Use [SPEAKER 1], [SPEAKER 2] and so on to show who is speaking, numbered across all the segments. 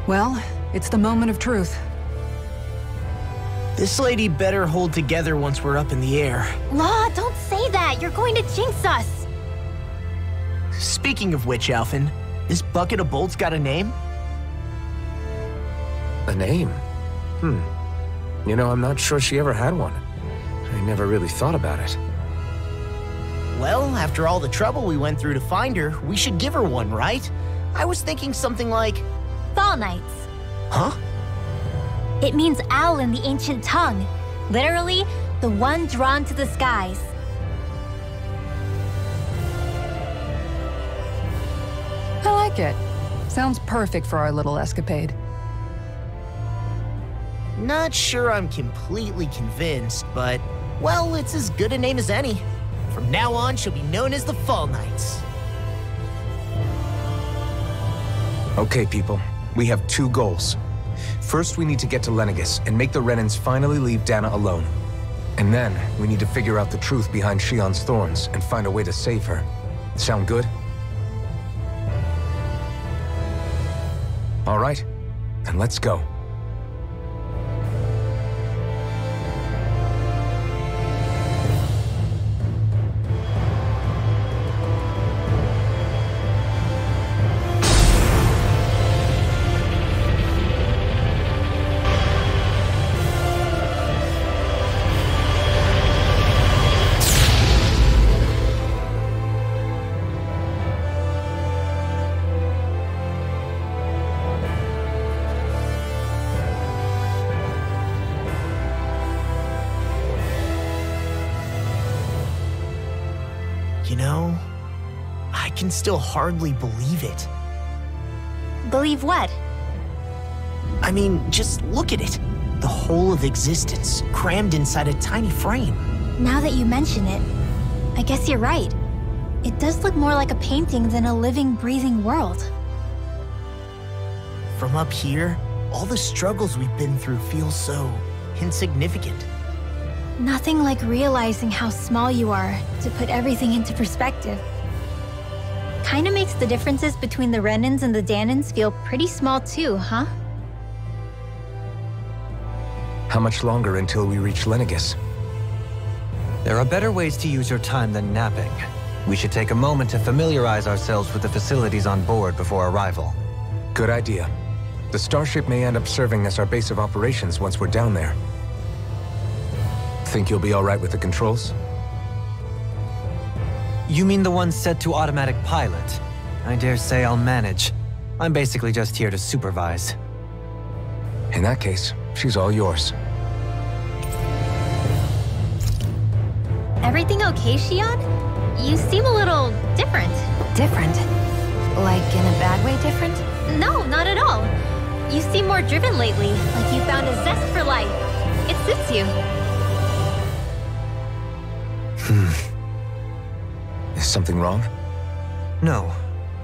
[SPEAKER 1] Well, it's the moment of truth.
[SPEAKER 2] This lady better hold together once we're up in the air.
[SPEAKER 3] Law, don't say that! You're going to jinx us!
[SPEAKER 2] Speaking of which, Alphen, this bucket of bolts got a name?
[SPEAKER 4] A name? You know, I'm not sure she ever had one. I never really thought about it.
[SPEAKER 2] Well, after all the trouble we went through to find her, we should give her one, right? I was thinking something like...
[SPEAKER 3] Fall Knights.
[SPEAKER 2] Huh?
[SPEAKER 3] It means owl in the ancient tongue. Literally, the one drawn to the skies.
[SPEAKER 1] I like it. Sounds perfect for our little escapade.
[SPEAKER 2] Not sure I'm completely convinced, but... well, it's as good a name as any. From now on, she'll be known as the Fall Knights.
[SPEAKER 4] Okay, people. We have 2 goals. First, we need to get to Lenegis and make the Renans finally leave Dana alone. And then, we need to figure out the truth behind Shionne's thorns and find a way to save her. Sound good? All right, then let's go.
[SPEAKER 2] You know, I can still hardly believe it.
[SPEAKER 3] Believe what?
[SPEAKER 2] I mean, just look at it. The whole of existence, crammed inside a tiny frame.
[SPEAKER 3] Now that you mention it, I guess you're right. It does look more like a painting than a living, breathing world.
[SPEAKER 2] From up here, all the struggles we've been through feel so insignificant.
[SPEAKER 3] Nothing like realizing how small you are to put everything into perspective. Kinda makes the differences between the Renans and the Danans feel pretty small too, huh?
[SPEAKER 4] How much longer until we reach Lenegis?
[SPEAKER 5] There are better ways to use your time than napping. We should take a moment to familiarize ourselves with the facilities on board before arrival.
[SPEAKER 4] Good idea. The Starship may end up serving as our base of operations once we're down there. Think you'll be all right with the controls?
[SPEAKER 5] You mean the one set to automatic pilot? I dare say I'll manage. I'm basically just here to supervise.
[SPEAKER 4] In that case, she's all yours.
[SPEAKER 3] Everything okay, Shionne? You seem a little different.
[SPEAKER 6] Different? Like in a bad way different?
[SPEAKER 3] No, not at all. You seem more driven lately, like you found a zest for life. It suits you.
[SPEAKER 4] Is something wrong?
[SPEAKER 5] No.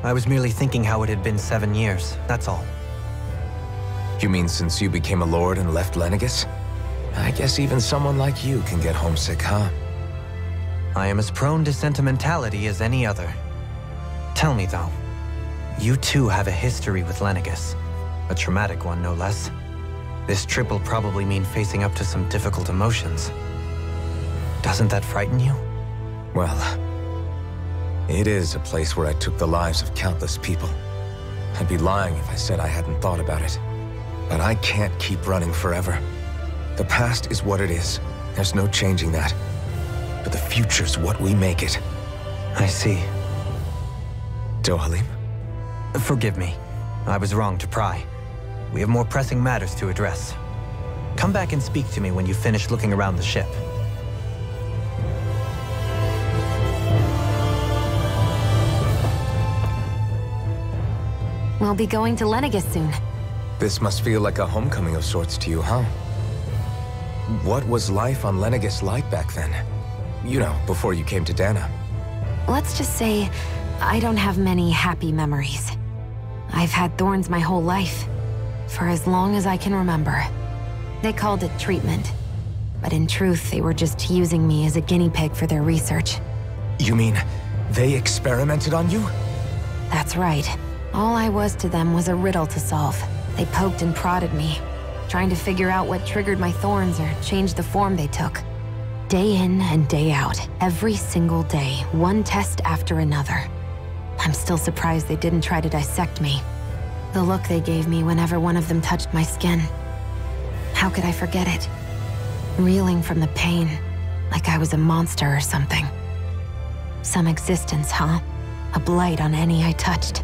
[SPEAKER 5] I was merely thinking how it had been 7 years, that's all.
[SPEAKER 4] You mean since you became a lord and left Lenegis? I guess even someone like you can get homesick, huh?
[SPEAKER 5] I am as prone to sentimentality as any other. Tell me though, you too have a history with Lenegis. A traumatic one, no less. This trip will probably mean facing up to some difficult emotions. Doesn't that frighten you?
[SPEAKER 4] Well, it is a place where I took the lives of countless people. I'd be lying if I said I hadn't thought about it. But I can't keep running forever. The past is what it is. There's no changing that. But the future's what we make it.
[SPEAKER 5] I see.
[SPEAKER 4] Dohalim?
[SPEAKER 5] Forgive me. I was wrong to pry. We have more pressing matters to address. Come back and speak to me when you finish looking around the ship.
[SPEAKER 6] We'll be going to Lenegis soon.
[SPEAKER 4] This must feel like a homecoming of sorts to you, huh? What was life on Lenegis like back then? You know, before you came to Dana.
[SPEAKER 6] Let's just say, I don't have many happy memories. I've had thorns my whole life, for as long as I can remember. They called it treatment, but in truth, they were just using me as a guinea pig for their research.
[SPEAKER 4] You mean, they experimented on you?
[SPEAKER 6] That's right. All I was to them was a riddle to solve. They poked and prodded me, trying to figure out what triggered my thorns or changed the form they took. Day in and day out, every single day, one test after another. I'm still surprised they didn't try to dissect me. The look they gave me whenever one of them touched my skin. How could I forget it? Reeling from the pain, like I was a monster or something. Some existence, huh? A blight on any I touched,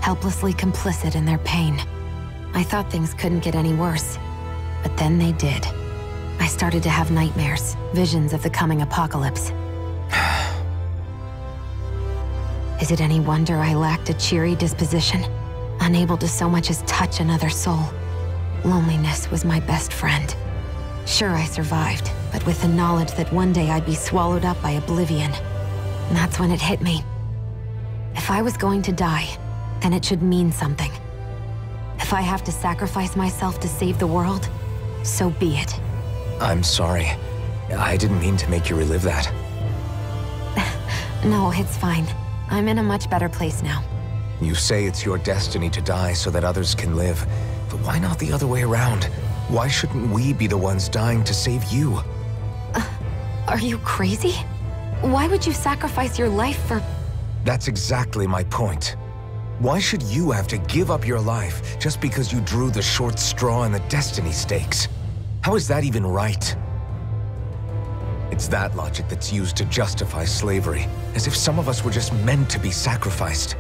[SPEAKER 6] helplessly complicit in their pain. I thought things couldn't get any worse, but then they did. I started to have nightmares, visions of the coming apocalypse. Is it any wonder I lacked a cheery disposition, unable to so much as touch another soul? Loneliness was my best friend. Sure, I survived, but with the knowledge that one day I'd be swallowed up by oblivion. And that's when it hit me. If I was going to die, then it should mean something. If I have to sacrifice myself to save the world, so be it.
[SPEAKER 4] I'm sorry. I didn't mean to make you relive that.
[SPEAKER 6] No, it's fine. I'm in a much better place now.
[SPEAKER 4] You say it's your destiny to die so that others can live, but why not the other way around? Why shouldn't we be the ones dying to save you?
[SPEAKER 6] Are you crazy? Why would you sacrifice your life for...
[SPEAKER 4] That's exactly my point. Why should you have to give up your life just because you drew the short straw in the destiny stakes? How is that even right? It's that logic that's used to justify slavery, as if some of us were just meant to be sacrificed.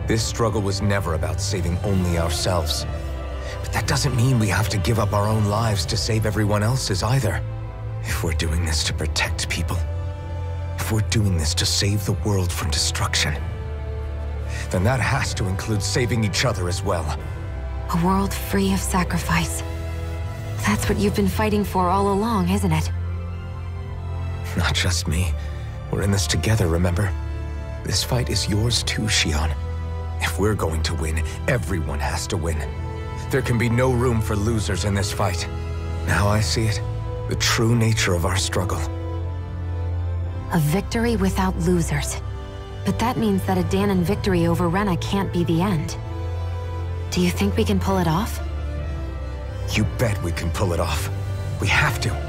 [SPEAKER 4] This struggle was never about saving only ourselves. But that doesn't mean we have to give up our own lives to save everyone else's either. If we're doing this to protect people, if we're doing this to save the world from destruction, then that has to include saving each other as well.
[SPEAKER 6] A world free of sacrifice. That's what you've been fighting for all along, isn't it?
[SPEAKER 4] Not just me. We're in this together, remember? This fight is yours too, Shionne. If we're going to win, everyone has to win. There can be no room for losers in this fight. Now I see it. The true nature of our struggle.
[SPEAKER 6] A victory without losers. But that means that a Danon victory over Rena can't be the end. Do you think we can pull it off?
[SPEAKER 4] You bet we can pull it off. We have to.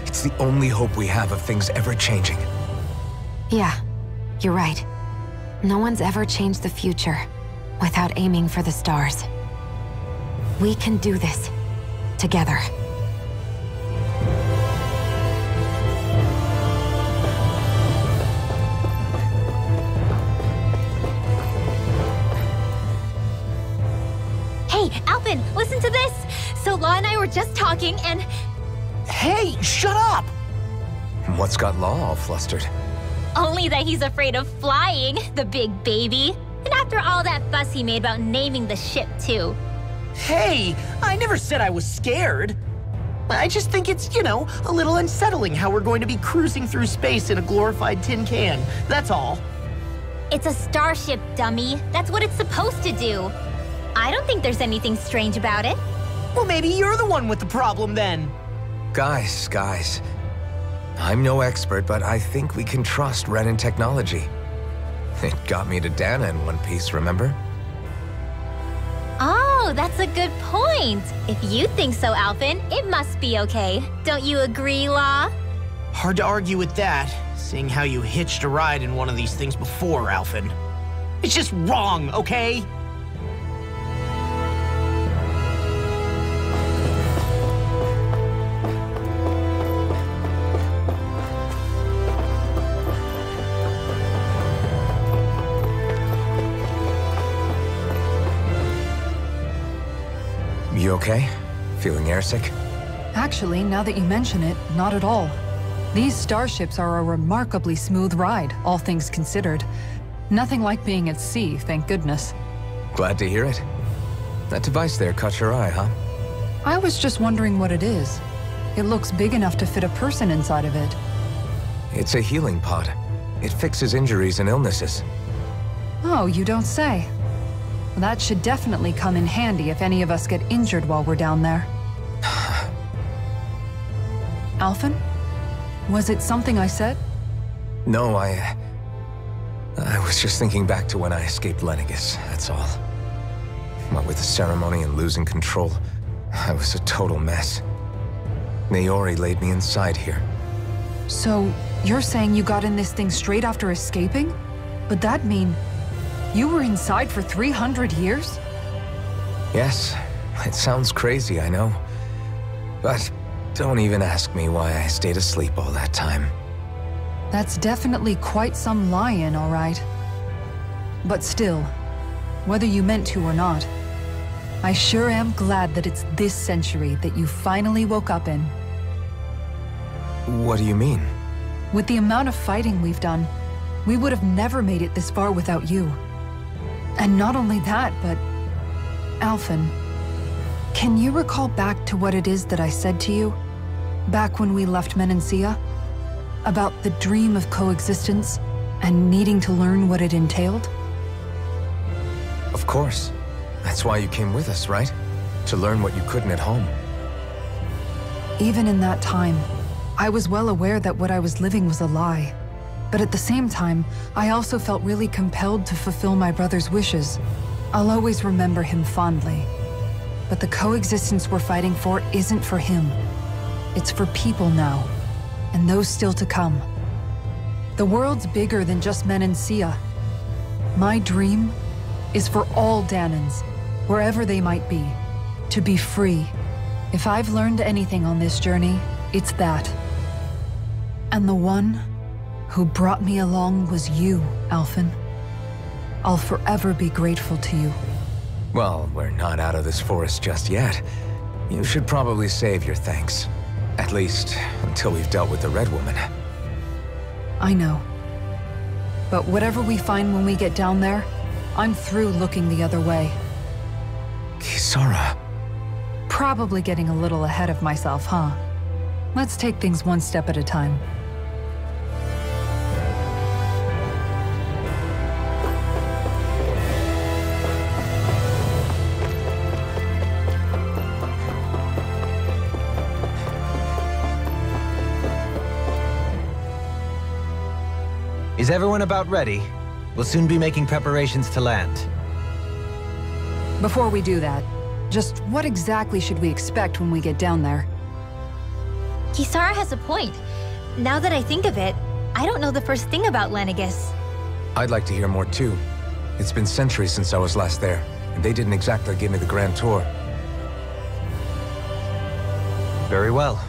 [SPEAKER 4] It's the only hope we have of things ever changing.
[SPEAKER 6] Yeah, you're right. No one's ever changed the future without aiming for the stars. We can do this. Together.
[SPEAKER 3] Hey, Alphen, listen to this! So Law and I were just talking and...
[SPEAKER 2] Hey, shut up!
[SPEAKER 4] What's got Law all flustered?
[SPEAKER 3] Only that he's afraid of flying, the big baby. And after all that fuss he made about naming the ship, too.
[SPEAKER 2] Hey, I never said I was scared. I just think it's, a little unsettling how we're going to be cruising through space in a glorified tin can. That's all.
[SPEAKER 3] It's a starship, dummy. That's what it's supposed to do. I don't think there's anything strange about it.
[SPEAKER 2] Well, maybe you're the one with the problem then.
[SPEAKER 4] Guys. I'm no expert, but I think we can trust Renan technology. It got me to Dana in one piece, remember?
[SPEAKER 3] Oh, that's a good point. If you think so, Alphen, it must be okay. Don't you agree, Law?
[SPEAKER 2] Hard to argue with that, seeing how you hitched a ride in one of these things before, Alphen. It's just wrong, okay?
[SPEAKER 4] You okay? Feeling airsick?
[SPEAKER 1] Actually, now that you mention it, not at all. These starships are a remarkably smooth ride, all things considered. Nothing like being at sea, thank goodness.
[SPEAKER 4] Glad to hear it. That device there caught your eye, huh?
[SPEAKER 1] I was just wondering what it is. It looks big enough to fit a person inside of it.
[SPEAKER 4] It's a healing pod. It fixes injuries and illnesses.
[SPEAKER 1] Oh, you don't say. That should definitely come in handy if any of us get injured while we're down there. Alphen? Was it something I said?
[SPEAKER 4] No, I was just thinking back to when I escaped Lenegis, that's all. What with the ceremony and losing control, I was a total mess. Naori laid me inside here.
[SPEAKER 1] So, you're saying you got in this thing straight after escaping? But that'd mean you were inside for 300 years?
[SPEAKER 4] Yes, it sounds crazy, I know. But don't even ask me why I stayed asleep all that time.
[SPEAKER 1] That's definitely quite some lie-in, all right. But still, whether you meant to or not, I sure am glad that it's this century that you finally woke up in.
[SPEAKER 4] What do you mean?
[SPEAKER 1] With the amount of fighting we've done, we would have never made it this far without you. And not only that, but... Alphen, can you recall back to what it is that I said to you? Back when we left Menancia? About the dream of coexistence, and needing to learn what it entailed?
[SPEAKER 4] Of course. That's why you came with us, right? To learn what you couldn't at home.
[SPEAKER 1] Even in that time, I was well aware that what I was living was a lie. But at the same time, I also felt really compelled to fulfill my brother's wishes. I'll always remember him fondly. But the coexistence we're fighting for isn't for him. It's for people now, and those still to come. The world's bigger than just Menancia. My dream is for all Danans, wherever they might be, to be free. If I've learned anything on this journey, it's that. And the one who brought me along was you, Alphen. I'll forever be grateful to you.
[SPEAKER 4] Well, we're not out of this forest just yet. You should probably save your thanks. At least, until we've dealt with the Red Woman.
[SPEAKER 1] I know. But whatever we find when we get down there, I'm through looking the other way.
[SPEAKER 4] Kisara.
[SPEAKER 1] Probably getting a little ahead of myself, huh? Let's take things one step at a time.
[SPEAKER 5] Is everyone about ready? We'll soon be making preparations to land.
[SPEAKER 1] Before we do that, just what exactly should we expect when we get down there?
[SPEAKER 3] Kisara has a point. Now that I think of it, I don't know the first thing about Lenegis.
[SPEAKER 4] I'd like to hear more too. It's been centuries since I was last there, and they didn't exactly give me the grand tour.
[SPEAKER 5] Very well.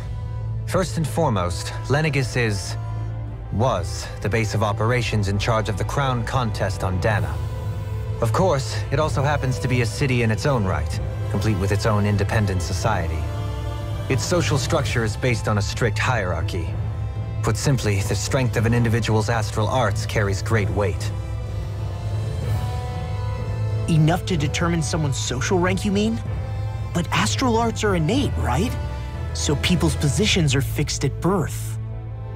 [SPEAKER 5] First and foremost, Lenegis was the base of operations in charge of the crown contest on Dana. Of course, it also happens to be a city in its own right, complete with its own independent society. Its social structure is based on a strict hierarchy. Put simply, the strength of an individual's astral arts carries great weight.
[SPEAKER 2] Enough to determine someone's social rank, you mean? But astral arts are innate, right? So people's positions are fixed at birth.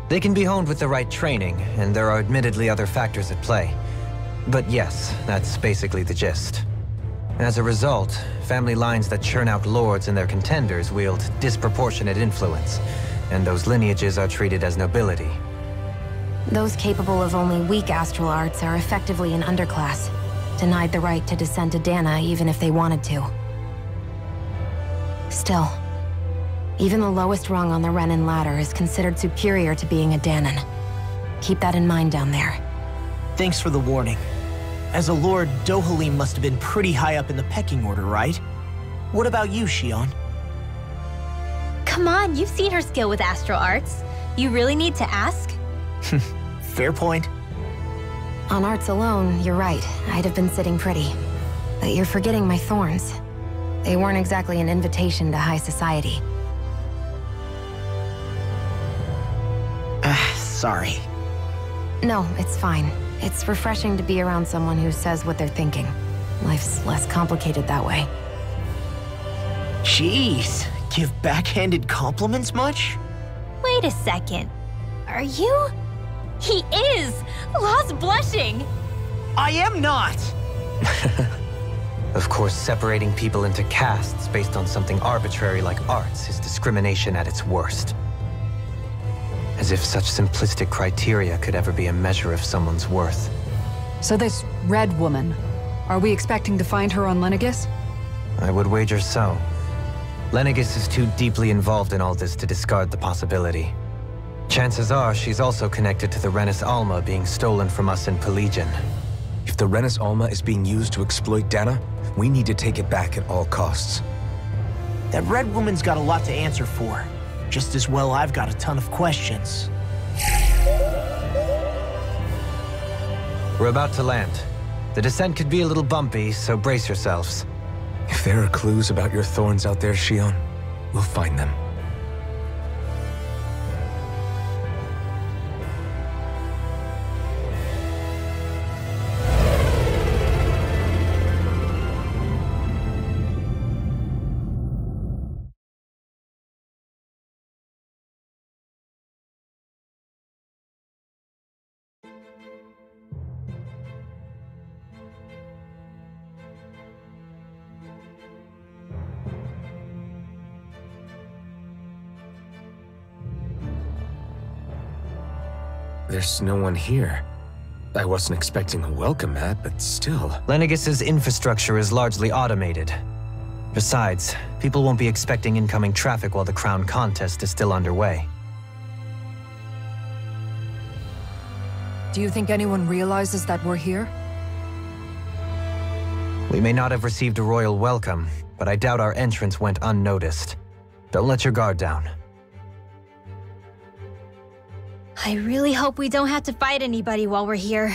[SPEAKER 5] They can be honed with the right training, and there are admittedly other factors at play. But yes, that's basically the gist. As a result, family lines that churn out lords and their contenders wield disproportionate influence, and those lineages are treated as nobility.
[SPEAKER 6] Those capable of only weak astral arts are effectively an underclass, denied the right to descend to Dana even if they wanted to. Still, even the lowest rung on the Renin ladder is considered superior to being a Danan. Keep that in mind down there.
[SPEAKER 2] Thanks for the warning. As a lord, Dohalim must have been pretty high up in the pecking order, right? What about you, Shionne?
[SPEAKER 3] Come on, you've seen her skill with astral arts. You really need to ask?
[SPEAKER 2] Fair point.
[SPEAKER 6] On arts alone, you're right. I'd have been sitting pretty. But you're forgetting my thorns. They weren't exactly an invitation to high society.
[SPEAKER 2] Sorry.
[SPEAKER 6] No, it's fine. It's refreshing to be around someone who says what they're thinking. Life's less complicated that way.
[SPEAKER 2] Jeez, give backhanded compliments much?
[SPEAKER 3] Wait a second. Are you? He is! Law's blushing!
[SPEAKER 2] I am not!
[SPEAKER 5] Of course, separating people into castes based on something arbitrary like arts is discrimination at its worst. As if such simplistic criteria could ever be a measure of someone's worth.
[SPEAKER 1] So this Red Woman, are we expecting to find her on Lenegis?
[SPEAKER 5] I would wager so. Lenegis is too deeply involved in all this to discard the possibility. Chances are she's also connected to the Renis Alma being stolen from us in Pelegion.
[SPEAKER 4] If the Renis Alma is being used to exploit Dana, we need to take it back at all costs.
[SPEAKER 2] That red woman's got a lot to answer for. Just as well I've got a ton of questions.
[SPEAKER 5] We're about to land. The descent could be a little bumpy, so brace yourselves.
[SPEAKER 4] If there are clues about your thorns out there, Shionne, we'll find them. There's no one here. I wasn't expecting a welcome mat, but still.
[SPEAKER 5] Lenegis's infrastructure is largely automated. Besides, people won't be expecting incoming traffic while the crown contest is still underway.
[SPEAKER 1] Do you think anyone realizes that we're here?
[SPEAKER 5] We may not have received a royal welcome, but I doubt our entrance went unnoticed. Don't let your guard down.
[SPEAKER 3] I really hope we don't have to fight anybody while we're here.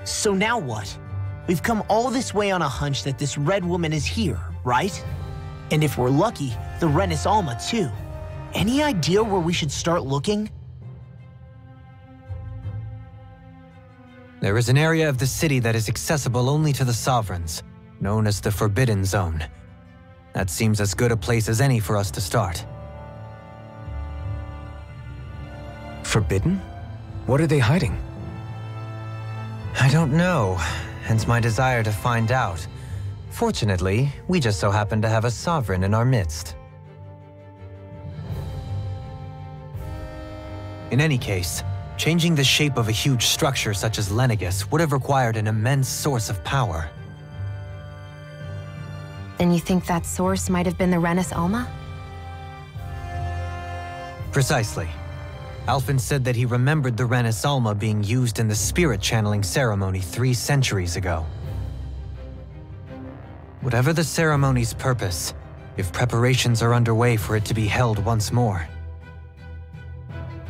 [SPEAKER 2] So now what? We've come all this way on a hunch that this red woman is here, right? And if we're lucky, the Renis Alma too. Any idea where we should start looking?
[SPEAKER 5] There is an area of the city that is accessible only to the Sovereigns, known as the Forbidden Zone. That seems as good a place as any for us to start.
[SPEAKER 4] Forbidden? What are they hiding?
[SPEAKER 5] I don't know, hence my desire to find out. Fortunately, we just so happen to have a sovereign in our midst. In any case, changing the shape of a huge structure such as Lenegis would have required an immense source of power.
[SPEAKER 6] Then you think that source might have been the Renis Alma?
[SPEAKER 5] Precisely. Alphen said that he remembered the Renis Alma being used in the spirit channeling ceremony 3 centuries ago. Whatever the ceremony's purpose, if preparations are underway for it to be held once more,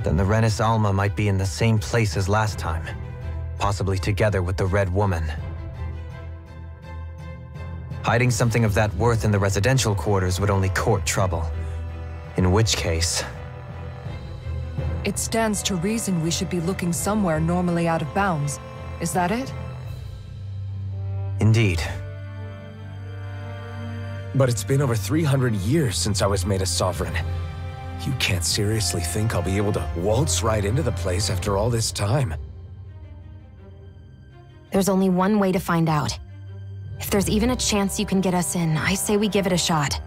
[SPEAKER 5] then the Renis Alma might be in the same place as last time, possibly together with the Red Woman. Hiding something of that worth in the residential quarters would only court trouble. In which case...
[SPEAKER 1] It stands to reason we should be looking somewhere normally out of bounds. Is that it?
[SPEAKER 5] Indeed.
[SPEAKER 4] But it's been over 300 years since I was made a sovereign. You can't seriously think I'll be able to waltz right into the place after all this time.
[SPEAKER 6] There's only one way to find out. If there's even a chance you can get us in, I say we give it a shot.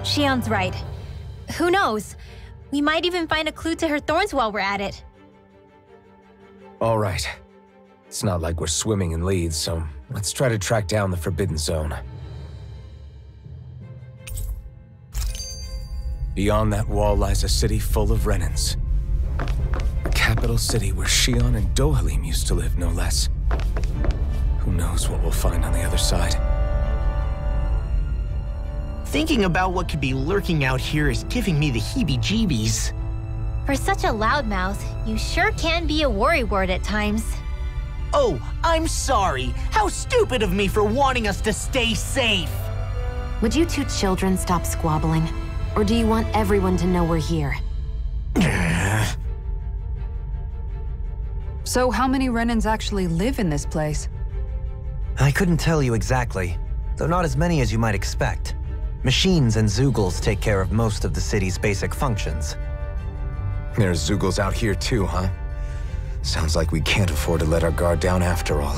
[SPEAKER 3] Shionne's right. Who knows? We might even find a clue to her thorns while we're at it.
[SPEAKER 4] All right. It's not like we're swimming in leads, so let's try to track down the Forbidden Zone. Beyond that wall lies a city full of Renins. A capital city where Shionne and Dohalim used to live, no less. Who knows what we'll find on the other side?
[SPEAKER 2] Thinking about what could be lurking out here is giving me the heebie-jeebies.
[SPEAKER 3] For such a loudmouth, you sure can be a worrywart at times.
[SPEAKER 2] Oh, I'm sorry. How stupid of me for wanting us to stay safe.
[SPEAKER 6] Would you two children stop squabbling? Or do you want everyone to know we're here?
[SPEAKER 1] So how many Renins actually live in this place?
[SPEAKER 5] I couldn't tell you exactly, though not as many as you might expect. Machines and Zeugles take care of most of the city's basic functions.
[SPEAKER 4] There's Zeugles out here too, huh? Sounds like we can't afford to let our guard down after all.